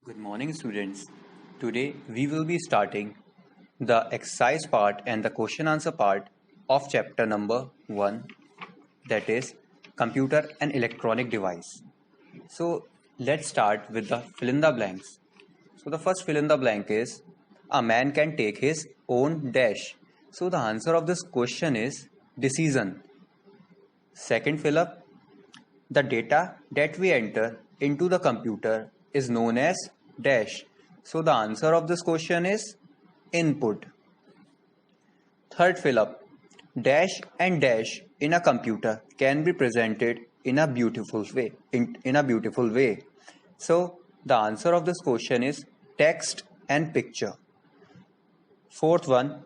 Good morning, students. Today we will be starting the exercise part and the question answer part of chapter number 1, that is computer and electronic device. So let's start with the fill in the blanks. So the first fill in the blank is a man can take his own dash. So the answer of this question is decision. Second fill up, the data that we enter into the computer is known as dash. So the answer of this question is input. Third fill up, dash and dash in a computer can be presented in a beautiful way. In a beautiful way. So the answer of this question is text and picture. Fourth one,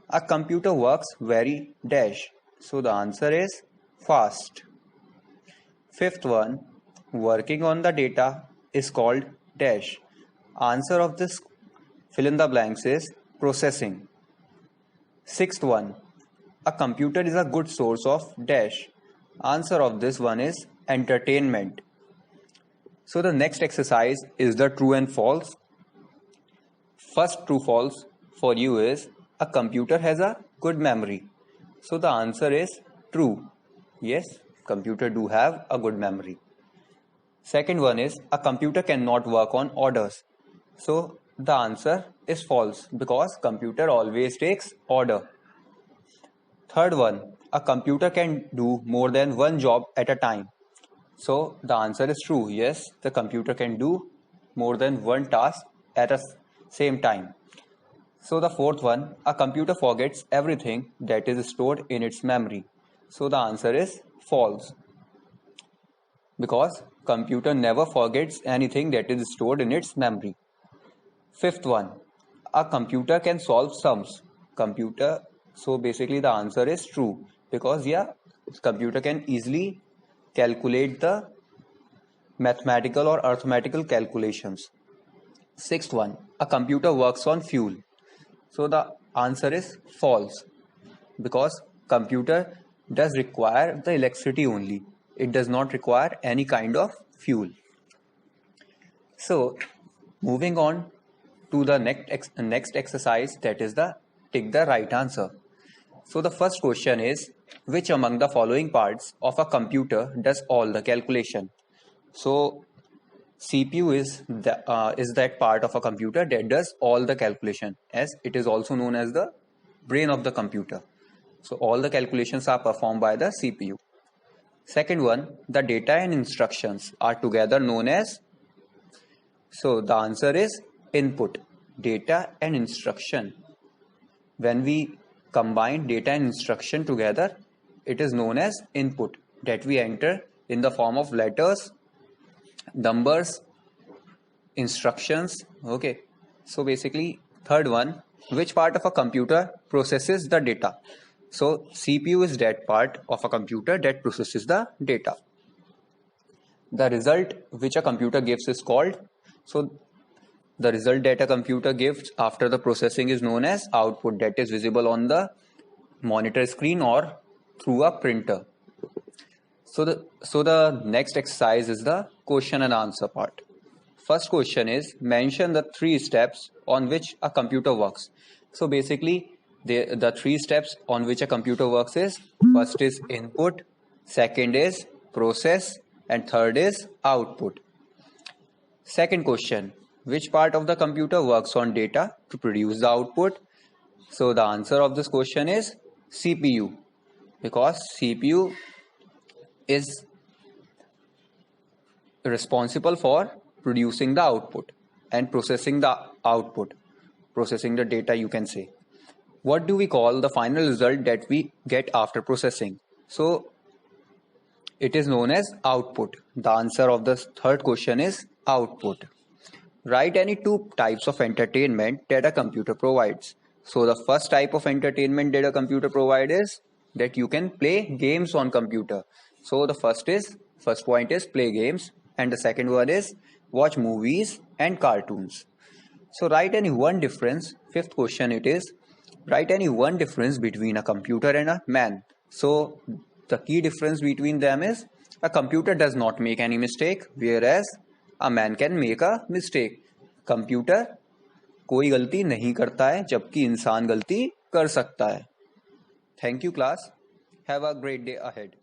a computer works very dash. So the answer is fast. Fifth one, working on the data is called dash. Answer of this fill in the blanks is processing. Sixth one, a computer is a good source of dash. Answer of this one is entertainment. So the next exercise is the true and false. First true false for you is a computer has a good memory. So the answer is true. Yes, computer do have a good memory. Second one is a computer cannot work on orders. So the answer is false because computer always takes order. Third one, a computer can do more than one job at a time. So the answer is true. Yes, the computer can do more than one task at a same time. So the fourth one, a computer forgets everything that is stored in its memory. So the answer is false because computer never forgets anything that is stored in its memory. Fifth one, a computer can solve sums. So basically the answer is true because computer can easily calculate the mathematical or arithmetical calculations. Sixth one, a computer works on fuel. So the answer is false because computer does require the electricity only. It does not require any kind of fuel. So moving on to the next exercise, that is the take the right answer. So the first question is, which among the following parts of a computer does all the calculation? So CPU is that part of a computer that does all the calculation, as it is also known as the brain of the computer. So all the calculations are performed by the CPU. Second one, the data and instructions are together known as. So the answer is input. Data and instruction. When we combine data and instruction together, it is known as input that we enter in the form of letters, numbers, instructions. Okay. So basically, third one, which part of a computer processes the data? So CPU is that part of a computer that processes the data. The result which a computer gives is called. So the result that a computer gives after the processing is known as output, that is visible on the monitor screen or through a printer. So the next exercise is the question and answer part. First question is, mention the 3 steps on which a computer works. So basically the 3 steps on which a computer works is, first is input, second is process, and third is output. Second question, which part of the computer works on data to produce the output? So the answer of this question is CPU, because CPU is responsible for producing the output and processing the output, processing the data, you can say. What do we call the final result that we get after processing? So it is known as output. The answer of the third question is output. Write any 2 types of entertainment that a computer provides. So the first type of entertainment that a computer provides is that you can play games on computer. So the first point is play games, and the second one is watch movies and cartoons. So write any one difference. Fifth question it is, write any one difference between a computer and a man. So the key difference between them is a computer does not make any mistake, whereas a man can make a mistake. Computer कोई गलती नहीं करता है, जबकि इंसान गलती कर सकता है। Thank you class, have a great day ahead.